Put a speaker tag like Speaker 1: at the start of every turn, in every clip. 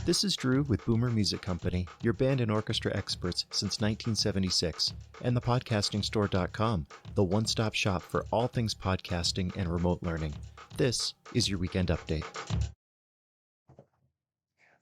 Speaker 1: This is Drew with Boomer Music Company, your band and orchestra experts since 1976, and thepodcastingstore.com, the one-stop shop for all things podcasting and remote learning. This is your weekend update.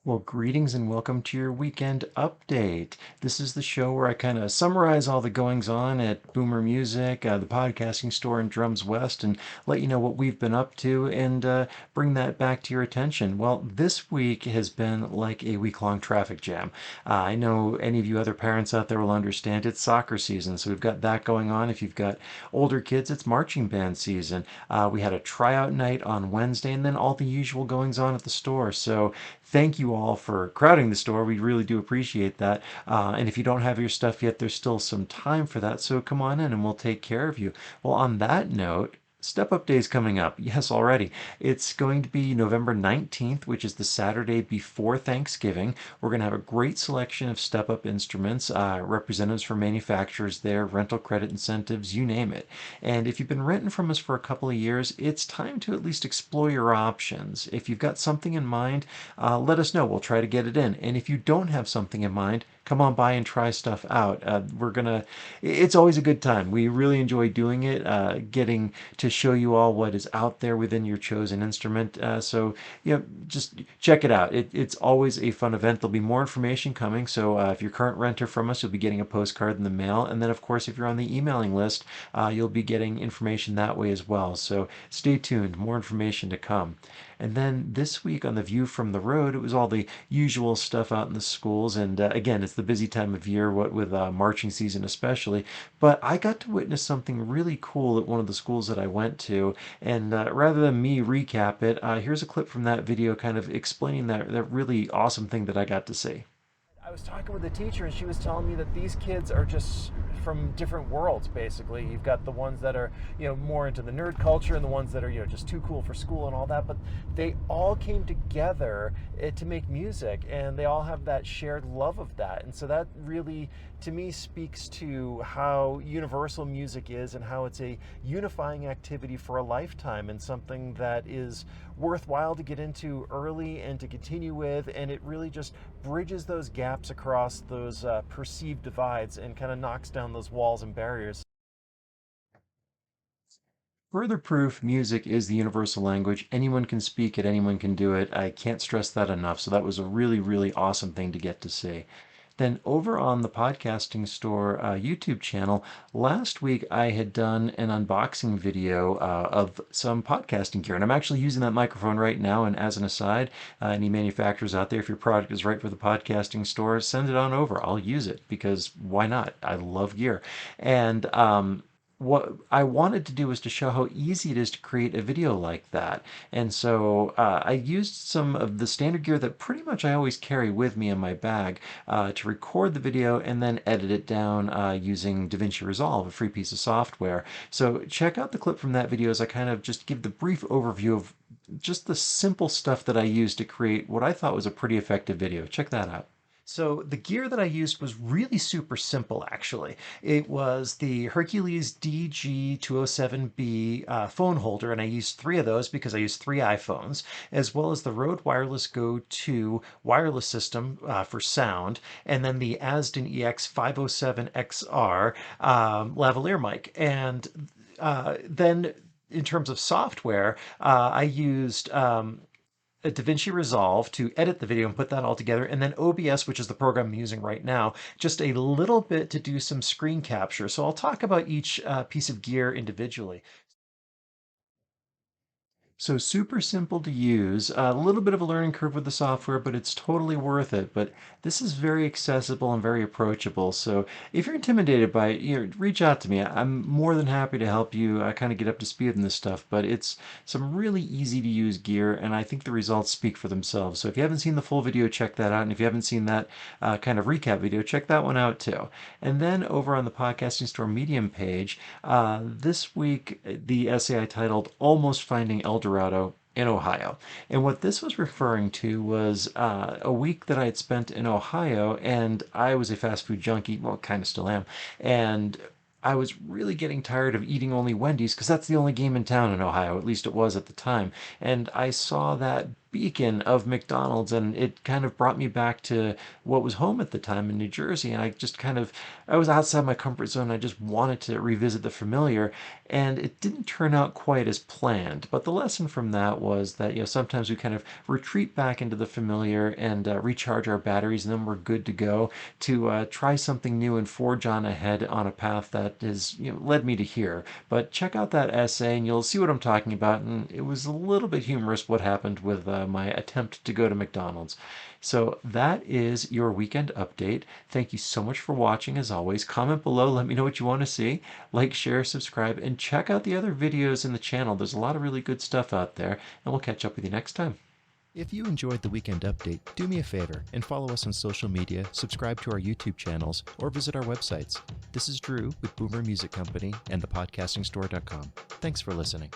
Speaker 1: Well, greetings and welcome to your weekend update. This is the show where I kind of summarize all the goings on at Boomer Music, the podcasting store in Drums West, and let you know what we've been up to and bring that back to your attention. Well, this week has been like a week-long traffic jam. I know any of you other parents out there will understand it's soccer season, so we've got that going on. If you've got older kids, it's marching band season. We had a tryout night on Wednesday, and then all the usual goings on at the store. So thank you all for crowding the store. We really do appreciate that. And if you don't have your stuff yet, there's still some time for that. So come on in and we'll take care of you. Well, on that note, Step Up Day is coming up. Yes, already. It's going to be November 19th, which is the Saturday before Thanksgiving. We're going to have a great selection of Step Up instruments, representatives from manufacturers there, rental credit incentives, you name it. And if you've been renting from us for a couple of years, it's time to at least explore your options. If you've got something in mind, let us know. We'll try to get it in. And if you don't have something in mind, come on by and try stuff out. It's always a good time. We really enjoy doing it, getting to show you all what is out there within your chosen instrument. Just check it out. It's always a fun event. There'll be more information coming. So if you're a current renter from us, you'll be getting a postcard in the mail. And then, of course, if you're on the emailing list, you'll be getting information that way as well. So stay tuned. More information to come. And then this week on The View from the Road, it was all the usual stuff out in the schools. And again, it's the busy time of year, what with marching season especially. But I got to witness something really cool at one of the schools that I went to. And rather than me recap it, here's a clip from that video kind of explaining that really awesome thing that I got to see.
Speaker 2: I was talking with a teacher and she was telling me that these kids are just from different worlds, basically. You've got the ones that are, more into the nerd culture and the ones that are, just too cool for school and all that, but they all came together to make music and they all have that shared love of that. And so that really, to me, speaks to how universal music is and how it's a unifying activity for a lifetime and something that is worthwhile to get into early and to continue with, and it really just bridges those gaps across those perceived divides and kind of knocks down those walls and barriers.
Speaker 1: Further proof music is the universal language. Anyone can speak it, anyone can do it. I can't stress that enough. So that was a really, really awesome thing to get to see. Then over on the Podcasting Store YouTube channel, last week I had done an unboxing video of some podcasting gear. And I'm actually using that microphone right now. And as an aside, any manufacturers out there, if your product is right for the Podcasting Store, send it on over. I'll use it because why not? I love gear. And what I wanted to do was to show how easy it is to create a video like that. And so I used some of the standard gear that pretty much I always carry with me in my bag to record the video and then edit it down using DaVinci Resolve, a free piece of software. So check out the clip from that video as I kind of just give the brief overview of just the simple stuff that I used to create what I thought was a pretty effective video. Check that out. So the gear that I used was really super simple, actually. It was the Hercules DG207B phone holder, and I used three of those because I used three iPhones, as well as the Rode Wireless Go 2 wireless system for sound, and then the Asden EX507XR lavalier mic. And then in terms of software, I used DaVinci Resolve to edit the video and put that all together, and then OBS, which is the program I'm using right now, just a little bit to do some screen capture. So I'll talk about each piece of gear individually. So super simple to use, a little bit of a learning curve with the software, but it's totally worth it. But this is very accessible and very approachable. So if you're intimidated by it, reach out to me. I'm more than happy to help you kind of get up to speed on this stuff. But it's some really easy to use gear, and I think the results speak for themselves. So if you haven't seen the full video, check that out. And if you haven't seen that kind of recap video, check that one out too. And then over on the Podcasting Store Medium page, this week the essay I titled Almost Finding El Dorado in Ohio. And what this was referring to was a week that I had spent in Ohio, and I was a fast food junkie, well, kind of still am, and I was really getting tired of eating only Wendy's because that's the only game in town in Ohio, at least it was at the time. And I saw that beacon of McDonald's, and it kind of brought me back to what was home at the time in New Jersey. And I was outside my comfort zone. I just wanted to revisit the familiar, and it didn't turn out quite as planned. But the lesson from that was that, sometimes we kind of retreat back into the familiar and recharge our batteries, and then we're good to go to try something new and forge on ahead on a path that has led me to here. But check out that essay, and you'll see what I'm talking about. And it was a little bit humorous what happened with my attempt to go to McDonald's. So that is your weekend update. Thank you so much for watching. As always, comment below, let me know what you want to see. Like, share, subscribe, and check out the other videos in the channel. There's a lot of really good stuff out there, and we'll catch up with you next time.
Speaker 3: If you enjoyed the Weekend Update, do me a favor and follow us on social media, subscribe to our YouTube channels, or visit our websites. This is Drew with Boomer Music Company and thepodcastingstore.com. Thanks for listening.